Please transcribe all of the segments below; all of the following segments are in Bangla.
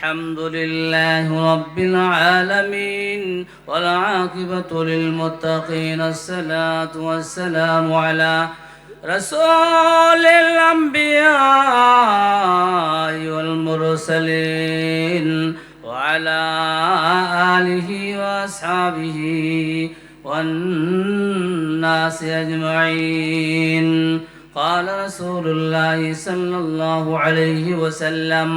الحمد لله رب العالمين والعاقبة للمتقين الصلاة والسلام على رسول الأنبياء والمرسلين وعلى آله وأصحابه والناس أجمعين. قال رسول الله صلى الله عليه وسلم: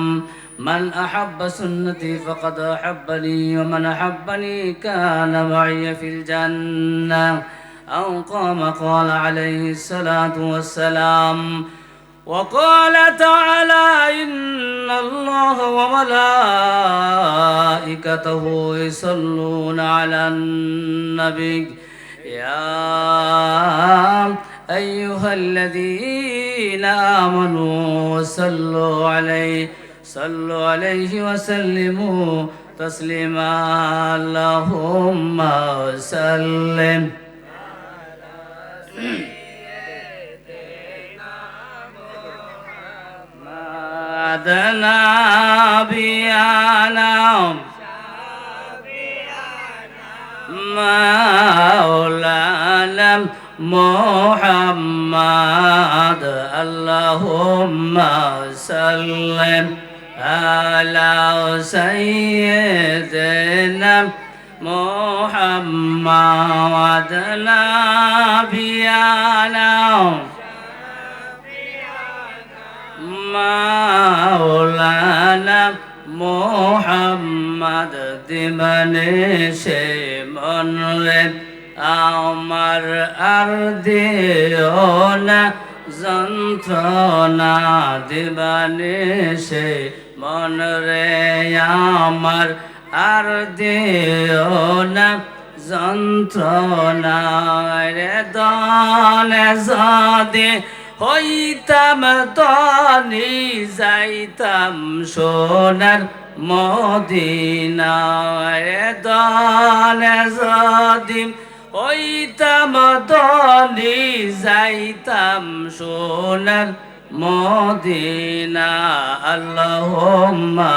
من أحب سنتي فقد أحبني ومن أحبني كان معي في الجنة، أو قال عليه الصلاة والسلام. وقال تعالى: إن الله وملائكته يصلون على النبي يا أيها الذين آمنوا صلوا عليه وسلموا تسليما. اللهم وسلم نبينا مولانا محمد. اللهم صل على سيدنا محمد نبينا مولانا محمد দিবানে সে মন রে আমার আর দিও না যন্ত্রণা দিবানে সে মন রে আমার আর দিও না যন্ত্রণা রে দলে যদি হইতাম তনি যাইতাম সোনার মদিনায় দলে যদি হইতাম তনি যাইতাম সোনার মদিনা। আল্লাহুম্মা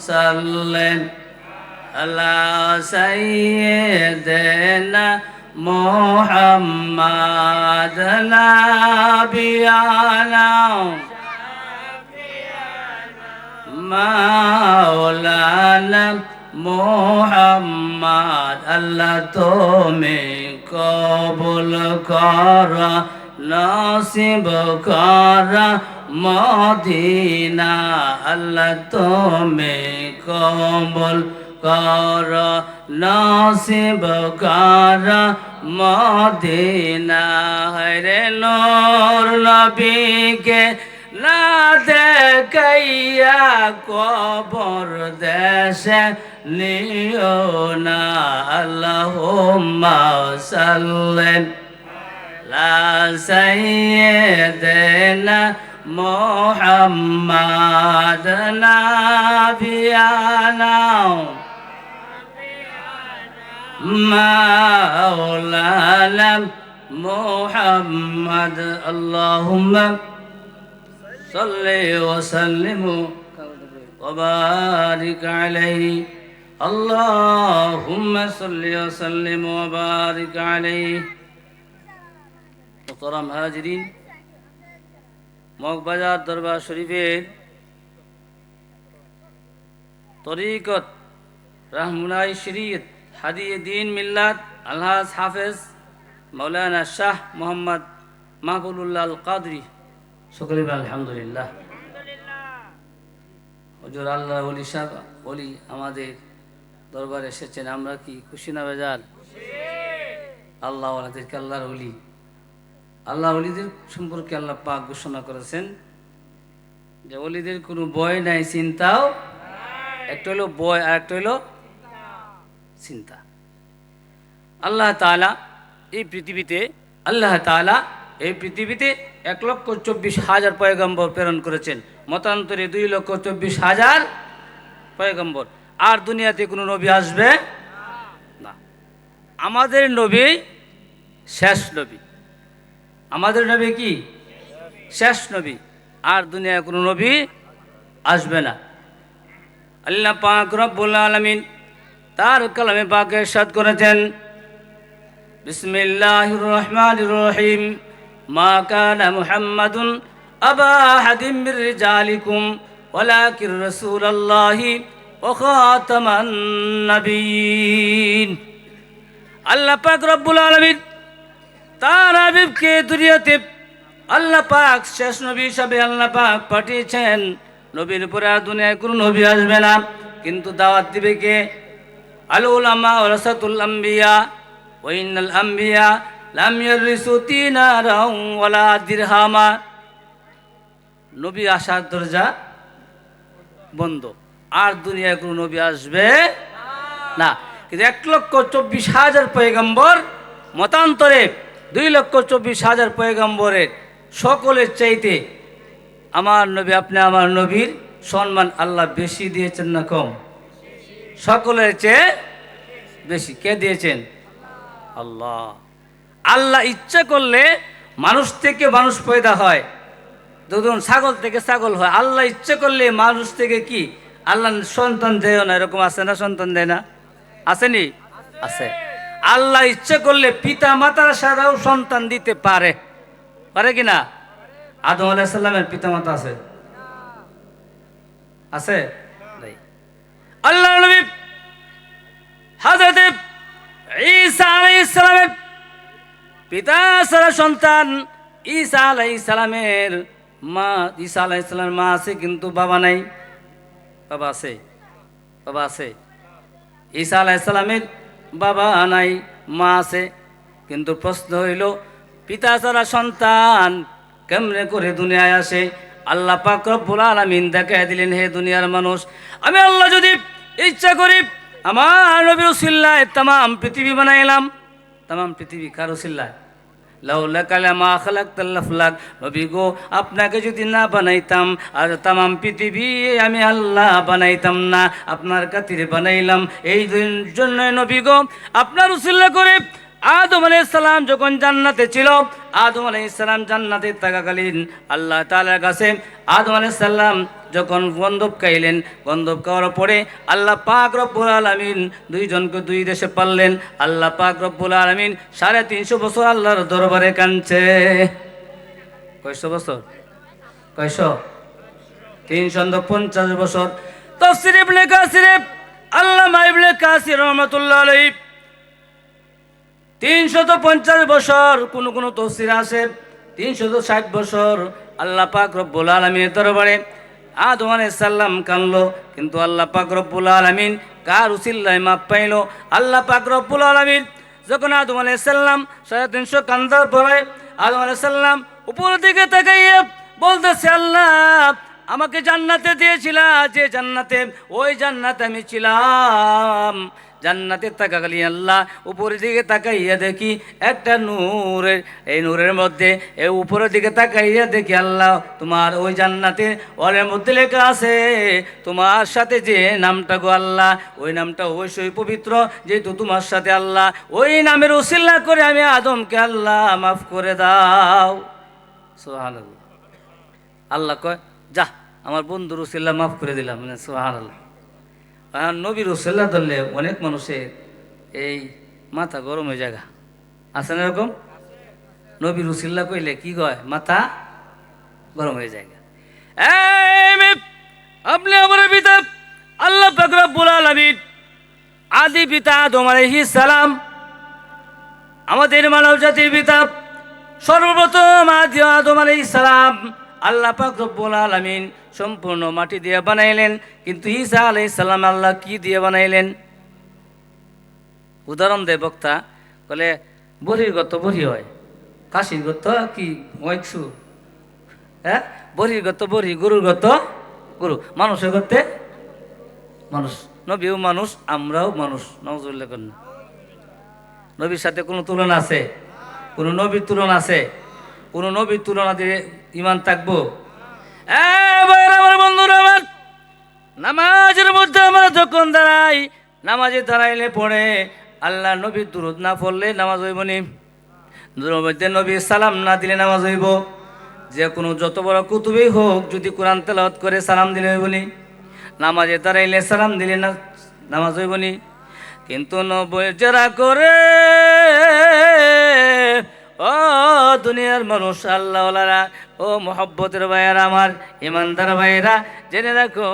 সাল্লি আলা সাইয়্যিদিনা محمد نبينا مولانا محمد আল্লাহ তুমি কবুল কর নসিব কর মদিনা। আল্লাহ তুমি কবুল কর নসিব কর মদিনা। রে নূর নবীকে না দেখাইয়া কবর দেশে নিও না। আল্লাহুম্মা সাল্লি আলা সাইয়্যিদিনা মুহাম্মাদ নাবিয়ানা مولانا محمد. اللهم صل وسلم وبارك عليه. اللهم صل وسلم وبارك عليه. محترم হাজিরিন, মগবাজার দরবার শরীফের তরিকত রাহমুনাই শরীয়ত হাদিয়ে দিন মিল্লাত আলহাজ হাফেজ মৌলানা শাহ মোহাম্মদ মাহবুবুল্লাহ আল কাদরি সকলে আলহামদুলিল্লাহ। হুজুর আল্লাহ ওলি সাহেব ওলি আমাদের দরবারে এসেছেন, আমরা কি খুশি না বেজার? আল্লাহ ওনাদেরকে আল্লাহর ওলি, আল্লাহ ওলিদের সম্পর্কে আল্লাহ পাক ঘোষণা করেছেন যে ওলিদের কোনো ভয় নাই, চিন্তাও। একটা হলো ভয় আর একটা হলো চিন্তা। আল্লাহ তাআলা এই পৃথিবীতে 1,24,000 পয়গম্বর প্রেরণ করেছেন, মতান্তরে 2,24,000 পয়গম্বর। আর দুনিয়াতে কোনো নবী আসবে না। আমাদের নবী শেষ নবী, আমাদের নবী কি শেষ নবী, আর দুনিয়ায় কোনো নবী আসবে না। আল্লাহ পাক রব্বুল আলামিন তার কালামে পাকে ইরশাদ করেছেন, বিসমিল্লাহির রহমানির রহিম, মা কানা মুহাম্মাদুন আবা আহাদিম মির রিজালিকুম ওয়ালাকির রাসূলুল্লাহি ওয়া খাতামান নাবিয়্যিন। আল্লাহ পাক রব্বুল আলামিন তার হাবিবকে দুনিয়াতে আল্লাহ পাক শেষ নবী হিসাবে আল্লাহ পাক পাঠিয়েছেন। নবীর পরে আর দুনিয়ায় কোনো নবী আসবে না, কিন্তু দাওয়াত দিবে কে? আল উলামা ওয়ারাসাতুল আম্বিয়া ওয়া ইন্নাল আম্বিয়া লাম ইয়ারিসু দিনারাও ওয়ালা দিরহামা। নবী আসার দরজা বন্ধ, আর দুনিয়ায় কোনো নবী আসবে না। কিন্তু 1,24,000 পয়গম্বর মতান্তরে 2,24,000 পয়গম্বরের সকলের চাইতে আমার নবী, আপনি আমার নবীর সম্মান আল্লাহ বেশি দিয়েছেন না কম? সকলের চেয়ে বেশি। কে দিয়েছেন? আল্লাহ। আল্লাহ ইচ্ছা করলে মানুষ থেকে মানুষ পয়দা হয়, ধরুন ছাগল থেকে ছাগল হয়। আল্লাহ ইচ্ছা করলে মানুষ থেকে কি আল্লাহ সন্তান দেয় না? এরকম আছে না? সন্তান দেয় না? আসেনি? আছে। আল্লাহ ইচ্ছা করলে পিতা মাতার সারাও সন্তান দিতে পারে, পারে কি না? আদম আলাইহিস সালামের পিতা মাতা আছে? আছে? আল্লাহ নবী হযরত ঈসা আলাইহিস সালামের পিতা ছাড়া সন্তান, ঈসা আলাইহিস সালামের মা, ঈসা আলাইহিস সালামের মা আছে কিন্তু বাবা নাই। বাবা আছে? বাবা আছে। ঈসা আলাইহিস সালামের বাবা নাই, মা আছে। কিন্তু প্রশ্ন হইল, পিতা ছাড়া সন্তান কেমনে করে দুনিয়ায় আসে? আল্লাহ পাক রব্বুল আলামিন দেখায় দিলেন, হে দুনিয়ার মানুষ, আমি আল্লাহ যদি ইচ্ছা করি আমার নবীর উসিলায় তামাম পৃথিবী বানাইলাম। তামাম পৃথিবী কার উসিলায়? লাউলা কালামা খালাকতাল আফলাক। নবী গো, আপনাকে যদি না বানাইতাম আর তামাম পৃথিবী আমি আল্লাহ বানাইতাম না, আপনার খাতিরে বানাইলাম। এই জন্য নবী গো, আপনার উসিলা করে আদম আলাইহিস সালাম যখন জান্নাতে ছিল, আদম আলাইহিস সালাম জান্নাতে থাকাকালীন আল্লাহ তাআলার কাছে আদম আলাইহিস সালাম যখন গন্ধব খাইলেন, গন্ধব খাওয়ার পরে আল্লাহ পাক রব্বুল আলামিন দুইজনকে দুই দেশে পারলেন। আল্লাহ পাক রব্বুল আলামিন 350 বছর আল্লাহর দরবারে কাঁদছে। কয়শো বছর? কয়শো? 350 বছর। তাফসীর ইবনে কাসির, আল্লামা ইবনে কাসির রাহমাতুল্লাহ আলাইহি 350 বছর, কোন তাফসীর আছে 360 বছর আল্লাহ পাক রব্বুল আলামিনের দরবারে আদম আলাইহিস সালাম কানলো। কিন্তু আল্লাহ পাক রব্বুল আলামিন কার উসিলায় মাপ পাইল? আল্লাহ পাক রব্বুল আলামিন যখন আদম আলাইহিস সালাম 350 কান্দার পরে আদম আলাইহিস সালাম উপরের দিকে তাকাইয়া বলতেছে, আল্লাহ আমাকে জান্নাতে দিয়েছিলা, যে জান্নাতে, ওই জান্নাতে আমি ছিলাম। জান্নাতে থাকাকালীন আল্লাহ উপরের দিকে তাকাইয়া দেখি একটা নূরের, এই নূরের মধ্যে এই উপরের দিকে তাকাইয়া দেখি আল্লাহ তোমার ওই জান্নাতে ওয়ালের মধ্যে লেখা আছে তোমার সাথে যে নামটা গো আল্লাহ, ওই নামটা অবশ্যই পবিত্র, যেহেতু তোমার সাথে আল্লাহ ওই নামের উসিলা করে আমি আদমকে আল্লাহ মাফ করে দাও। সুবহানাল্লাহ। আল্লাহ কয়, যা আমার বন্ধুর উসিলা মাফ করে দিলাম। সুবহানাল্লাহ। নবীর উসিলা ধরলে অনেক মানুষের এই মাথা গরম হয়ে জায়গা আছে না? এরকম নবীর উসিলা কইলে কি কয়? মাথা গরম হয়ে যায়। আপনি আমার পিতা আল্লাহ পাক রব্বুল আলামিন, আদি পিতা আদম আলাইহিস সালাম, আমাদের মানব জাতির পিতা সর্বপ্রথম আদি আদম আলাইহিস সালাম আল্লাহ পাক রব্বুল আলামিন সম্পূর্ণ মাটি দিয়ে বানাইলেন। কিন্তু ঈসা আলাইহিস সালাম আল্লাহ কি দিয়ে বানাইলেন? উদাহরণ দেয় বক্তা, বলে বড়ির গত বড়ি হয়, কাশির গত কি ওয়াইকসু, হ্যাঁ, বড়ির গত বড়ি, গরুর গত গরু, মানুষের গতে মানুষ। নবীও মানুষ, আমরাও মানুষ। নাউজুবিল্লাহ করেন। নবীর সাথে কোনো তুলনা আছে? কোনো নবীর তুলনা আছে? কোনো নবীর তুলনা দিয়ে ইমান থাকবো? আমার বন্ধুরা, আমার নামাজের মধ্যে আমরা যখন দাঁড়াই, নামাজে দাঁড়াইলে পড়ে আল্লাহ নবীর দুরূদ না পড়লে নামাজ হইব নি? দুরূদের মধ্যে নবীর সালাম না দিলে নামাজ হইব? যে কোনো যত বড় কুতুবই হোক, যদি কোরআন তেলাওয়াত করে সালাম দিলে হইব নি? নামাজে দাঁড়াইলে সালাম দিলে না নামাজ হইবনি। কিন্তু নব্বই যারা করে ও দুনিয়ার মানুষ আল্লাহওয়ালারা, ও মোহব্বতের ভাইয়েরা, আমার ইমানদার ভাইয়েরা, জেনে রাখো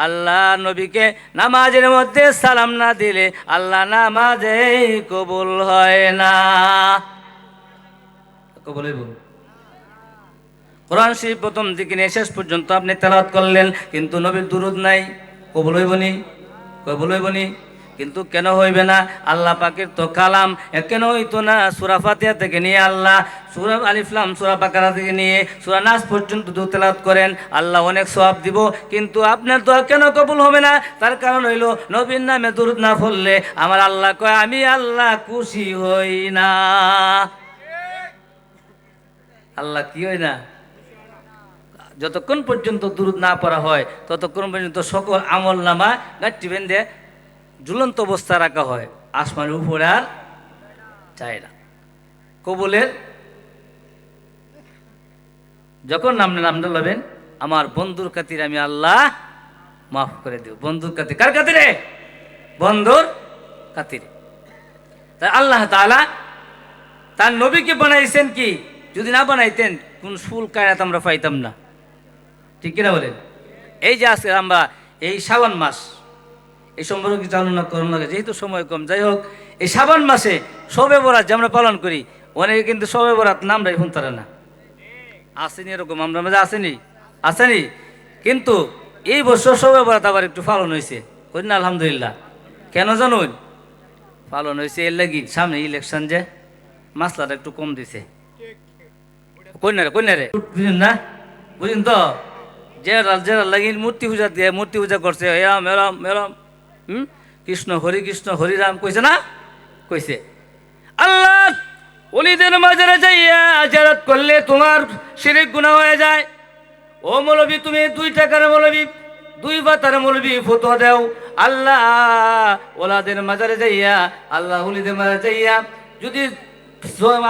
আল্লাহ নবীকে নামাজের মধ্যে সালাম না দিলে আল্লাহ নামাজে কবুল হয় না। কবুল হইব? কোরআন শরীফ প্রথম দিকে নিয়ে শেষ পর্যন্ত আপনি তেলাওয়াত করলেন, কিন্তু নবীর দুরূদ নাই, কবুল হইবনি? কবুল হইবনি? কিন্তু কেন হইবে না? আল্লাহ পাকের তো কালাম, কেন হইতো না? সূরা ফাতিহা থেকে নিয়ে আল্লাহ সূরা আলিফ লাম, সূরা বাকারা থেকে নিয়ে সূরা নাস পর্যন্ত দু তেলাওয়াত করেন, আল্লাহ অনেক সওয়াব দিব। কিন্তু আপনার দোয়া কেন কবুল হবে না? তার কারণ হইল নবীর নামে দুরূদ না পড়লে আমার আল্লাহ কয় আমি আল্লাহ খুশি হই না। আল্লাহ কি হয় না? যতক্ষণ পর্যন্ত দুরূদ না পড়া হয় ততক্ষণ পর্যন্ত সকল আমল নামা গাঁটটি বেঁধে ঝুলন্ত অবস্থা রাখা হয়, আসমানের উপরে আর চায় না। কবুলের যখন নামটা লবেন, আমার বন্ধুর খাতিরে আমি আল্লাহ মাফ করে দেব। বন্ধুর খাতিরে, কার খাতিরে? বন্ধুর খাতিরে। তাই আল্লাহ তাআলা তার নবীকে বানাইছেন কি, যদি না বানাইতেন কোন ফুল কায়নাত আমরা পাইতাম না। ঠিক কিনা বলেন? এই যে আজকে আমরা এই শাবান মাস, এই সম্পর্কে কিছু আলোচনা করুন লাগে, যেহেতু সময় কম। যাই হোক, এই শাবান মাসে শবে বরাত যে আমরা পালন করি, অনেকে কিন্তু শবে বরাত নামটাই শুনতারে না। আসেনি এরকম, আমরা মাঝে আসেনি, আসেনি। কিন্তু এই বছর শবে বরাত আবার একটু পালন হয়েছে, করি না আলহামদুলিল্লাহ। কেন জানুন পালন হয়েছে? এর লাগি সামনে ইলেকশন, যে মাসলাটা একটু কম দিছে। কন্যারে বুঝুন না, বুঝুন তো, যে লাগি মূর্তি পূজা দিয়ে মূর্তি পূজা করছে, এরাম এরাম এরাম কৃষ্ণ হরি কৃষ্ণ হরিরাম কইছে না? কইছে। আল্লাহ ওলিদের মাজারে যাইয়া জিয়ারত করলে তোমার শিরক গুনাহ হয়ে যায়। ও মৌলবী, তুমি 2 টাকার মৌলবী, 2 বাতার মৌলবী ফতোয়া দাও। আল্লাহ ওলাদের মাজারে যাইয়া, আল্লাহ ওলিদের মাজারে যাইয়া যদি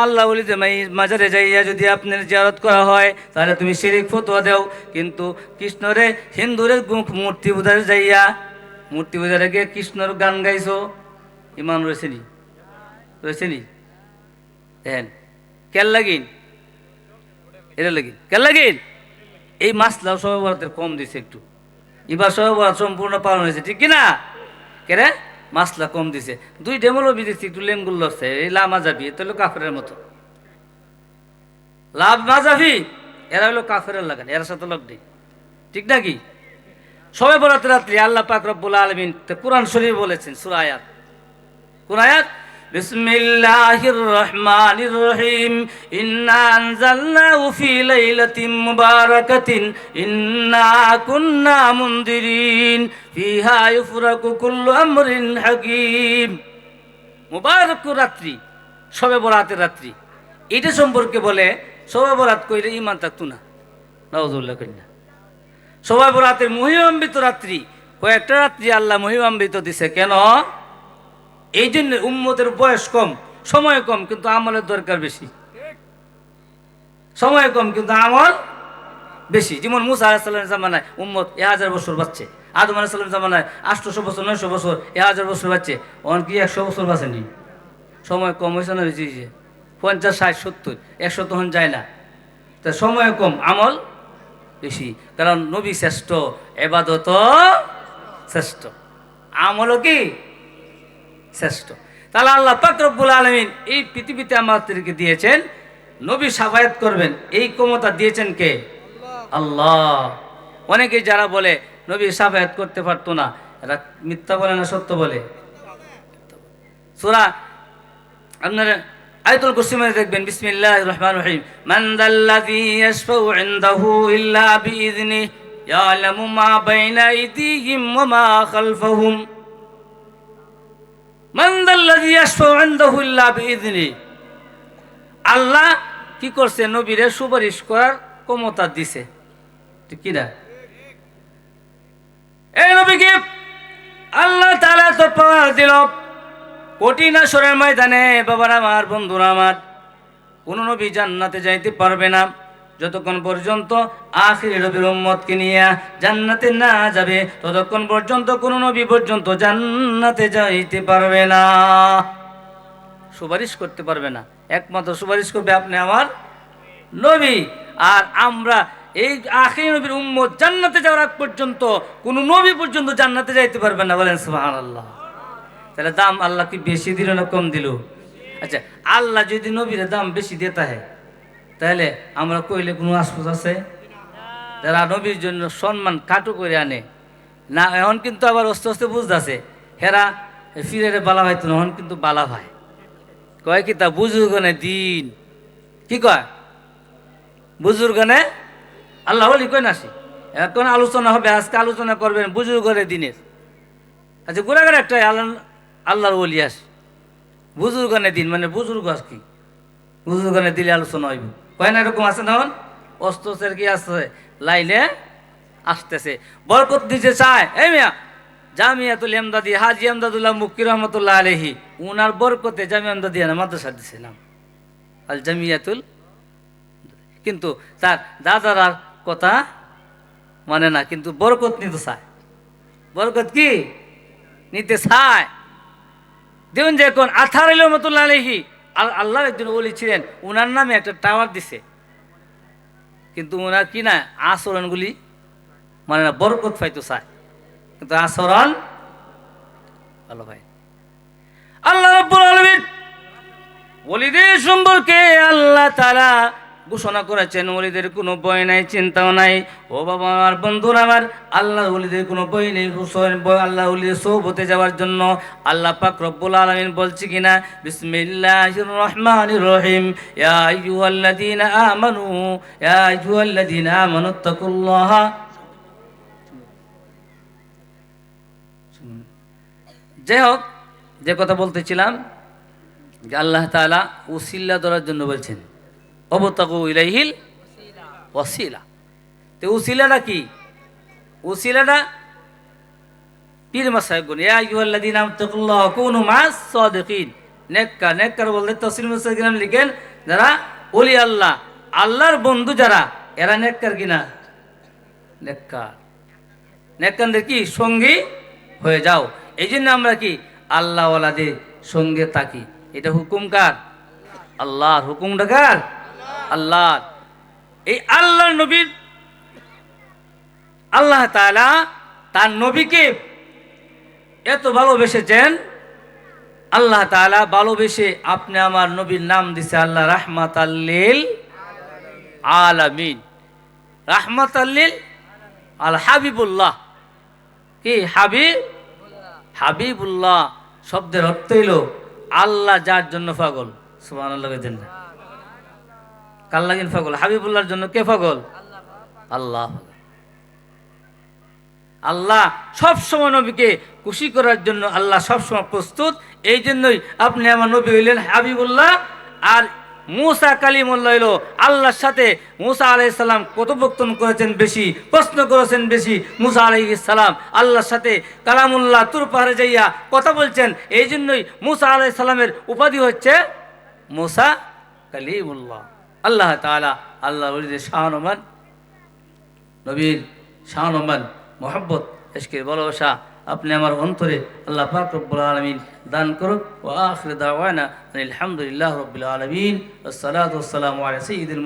আল্লাহ ওলিদের মাজারে যাইয়া যদি আপনার জিয়ারত করা হয় তাহলে তুমি শিরক ফতোয়া দাও। কিন্তু কৃষ্ণরে হিন্দুরে মূর্তি পূজারে যাইয়া, মূর্তি পূজারে গিয়ে কৃষ্ণর গান গাইছো, ইমান রয়েছে নি? রয়েছে নি? দেখেন কেন লাগিন, এটা লাগিন কেন লাগিন। এই মাসলাও শবে বরাতের কম দিছে একটু, এবার শবে বরাত সম্পূর্ণ পালন হয়েছে, ঠিক কিনা? কেরে মাসলা কম দিছে। 2 মৌলবী দিচ্ছে একটু লেঙ্গুল লড়ছে, এই লামাজাবি, এটা হলো কাফেরের মতো। লাভ মাজাবি এরা হলো কাফেরের লাগান, এর সাথে লোক নেই, ঠিক নাকি? শবে বরাতের রাত্রি আল্লাহ পাক রব্বুল আলামিন কুরআন শরীফ বলেছেন, সূরা আয়াত, কোন আয়াত? বিসমিল্লাহির রহমানির রহিম, ইন্না আনজালনাহু ফি লাইলাতিন মুবারাকাতিন ইন্না কুন্না মুনদিরিন ফিহা ইউফরাকু কুল্লু আমরিন হাকীম। মুবারক রাত্রি, শবে বরাতের রাত্রি, এটা সম্পর্কে বলে শবে বরাত কইলে ঈমান থাকতো না। নাউযুবিল্লাহ কইনা। শবে বরাতের মহিমান্বিত রাত্রি, কয়েকটা রাত্রি আল্লাহ মহিমান্বিত দিছে। কেন? এই জন্য উম্মতের বয়স কম, সময় কম, কিন্তু আমলের দরকার বেশি। সময় কম কিন্তু আমল বেশি। যেমন মুসা আলাইহিস সালামের জামানায় উম্মত 1000 বছর বাঁচছে, আদম আলাইহিস সালামের জামানায় 800 বছর 900 বছর 1000 বছর বাঁচছে, অন কি 100 বছর বাঁচেনি? সময় কম হয়েছে না বেশি? 50 60 70 100 তখন যায় না। তা সময় কম, আমল বেশি, কারণ নবী শ্রেষ্ঠ, ইবাদত শ্রেষ্ঠ, আমলও কি শ্রেষ্ঠ। তাহলে আল্লাহ পাক রব্বুল আলামিন এই পৃথিবীতে আমাদেরকে দিয়েছেন, নবী শাফায়াত করবেন, এই ক্ষমতা দিয়েছেন কে? আল্লাহ। অনেকে যারা বলে নবী শাফায়াত করতে পারতো না, এরা মিথ্যা বলে না সত্য বলে? সূরা আপনারা আয়াতুল কুরসি মধ্যে দেখবেন, বিসমিল্লাহির রহমানির রহিম, মান যাল্লাযী ইয়াশফাউ ইনদাহু ইল্লা বিইযনিহি ইয়ালামু মা বাইনা আইদিহিম ওয়া মা খালফাহুম মান যাল্লাযী ইয়াশফাউ ইনদাহু ইল্লা বিইযনিহি। আল্লাহ কি করছে? নবীরে সুপারিশ করার ক্ষমতা দিছে, ঠিক কি না? এই নবীকে আল্লাহ তাআলা তো পাওয়ার দিল কঠিন হাসরের ময়দানে। বাবারা আমার, বন্ধুরা আমার, কোন নবী জান্নাতে যাইতে পারবে না, যতক্ষণ পর্যন্ত আখির নবীর উম্মতকে নিয়ে জান্নাতে না যাবে ততক্ষণ পর্যন্ত কোনো নবী পর্যন্ত জান্নাতে যাইতে পারবে না, সুপারিশ করতে পারবে না। একমাত্র সুপারিশ করবে আপনি আমার নবী। আর আমরা এই আখির নবীর উম্মত জান্নাতে যাওয়ার আগ পর্যন্ত কোনো নবী পর্যন্ত জান্নাতে যাইতে পারবে না। বলেন সুবহানাল্লাহ। তাহলে দাম আল্লাহ কি বেশি দিল না কম দিল? আচ্ছা, আল্লাহ যদি নবীর দাম বেশি দিতে হয় তাহলে আমরা কইলে কোনো আশপাশ আছে? যারা নবীর জন্য সম্মান কাটু করে আনে না, এখন কিন্তু আবার আস্তে আস্তে বুঝতেছে হেরা ফিরে বালা ভাইতো না, এখন কিন্তু বালা ভাই কয় কি তা বুজুর্গনে দিন, কি কয় বুজুর্গনে আল্লাহ বলি কয় না। সে এখন আলোচনা হবে, আজকে আলোচনা করবেন বুজুর্গনের দিনের। আচ্ছা, গোড়াগার একটা আল্লাহর বলি আস বুজুর্গনের দিন মানে বুজুর্গ আস কি বুজুর্গনের দিলে আলোচনা হইব, কয় না এরকম আছে না? অস্ত্রের কি আছে লাইনে আসতেছে, বরকত দিতে চায়। এই মিয়া জামিয়াতুল ইমদাদি হাজি ইমদাদুল্লাহ মুক্কি রহমতুল্লাহ আলাইহি উনার বরকতে জামিয়া ইমদাদিয়া না মাদ্রাসা দিছে নাম আল জামিয়াতুল, কিন্তু তার দাদার কথা মানে না, কিন্তু বরকত নিতে চায়। বরকত কি নিতে চায়? দেখুন যে এখন আথার রহমতুল্লাহ আলাইহি আল্লাহর একজন ওলি ছিলেন, উনার নামে একটা টাওয়ার দিছে, কিন্তু ওনার কি না আচরণগুলি মানে না, বরকত পাইতে চায় কিন্তু আচরণ ভালো ভাই। আল্লাহ রাব্বুল আলামিন ওলিদের সম্পর্কে আল্লাহ তাআলা ঘোষণা করেছেন ওলিদের কোনো ভয় নাই, চিন্তাও নাই। ও বাবা আমার বন্ধুরা আমার, আল্লাহর ওলিদের কোনো ভয় নেই, আল্লাহ ওলিদের সোহবতে যাওয়ার জন্য আল্লাহ পাক রব্বুল আলামিন বলছে কিনা, বিসমিল্লাহির রহমানির রহিম, ইয়া আইয়ুহাল্লাযীনা আমানু তাকুল্লাহা। যাই হোক, যে কথা বলতেছিলাম যে আল্লাহ তাআলা উসিলা ধরার জন্য বলছেন অবতাগু ইলাইহিল ওয়াসিলা। তো উসিলাটা কি? উসিলাটা পীর মাসায়েখগণ ইয়া আইয়ুহাল্লাযীনা তাকুল্লাহা কুনু মাস সাদিকিন, নেককার বলতে তাফসীর মুফাসসিরিন লিখেন যারা ওলি আল্লাহ, আল্লাহর বন্ধু যারা, এরা নেককার কিনা? নেককারদের কি সঙ্গী হয়ে যাও। এই জন্য আমরা কি আল্লাহ ওয়ালাদের সঙ্গে থাকি। এটা হুকুম কার? আল্লাহর। হুকুমটা কার? আল্লাহর। এই আল্লাহর নবীর আল্লাহ তাআলা তার নবীকে এত ভালোবেসেছেন, আল্লাহ তাআলা ভালোবেসে আপনি আমার নবীর নাম দিছে আল্লাহ রাহমাতাল লিল আলামিন। রাহমাতাল লিল আল হাবিবুল্লাহ। কি হাবিবুল্লাহ শব্দের অর্থ হইল আল্লাহ যার জন্য পাগল। সুবহানাল্লাহ। কার লাগিন পাগল? হাবিবুল্লাহর জন্য কে পাগল? আল্লাহ। আল্লাহ সবসময় নবীকে খুশি করার জন্য আল্লাহ সবসময় প্রস্তুত। এই জন্যই আপনি আমার নবী হইলেন হাবিবুল্লাহ। আর মুসা কালিমুল্লাহ হইল আল্লাহর সাথে মুসা আলাইহিস সালাম কথোপকথন করেছেন বেশি, প্রশ্ন করেছেন বেশি। মুসা আলাইহিস সালাম আল্লাহর সাথে কালামুল্লাহ তুর পাহাড়ে যাইয়া কথা বলছেন, এই জন্যই মুসা আলাইহিস সালামের উপাধি হচ্ছে মুসা কালিমুল্লাহ। আল্লাহ তাআলা আল্লাহ ওলিদের শাহানমান, নবীর শাহানমান, মোহাব্বত, ইশকের ভালোবাসা আপনি আমার অন্তরে আল্লাহ পাক রব্বুল আলামিন দান করুন। ওয়া আখিরু দাওয়ানা আলহামদুলিল্লাহি রাব্বিল আলামিন। আসসালাতু ওয়াসসালামু আলা সাইয়্যিদিল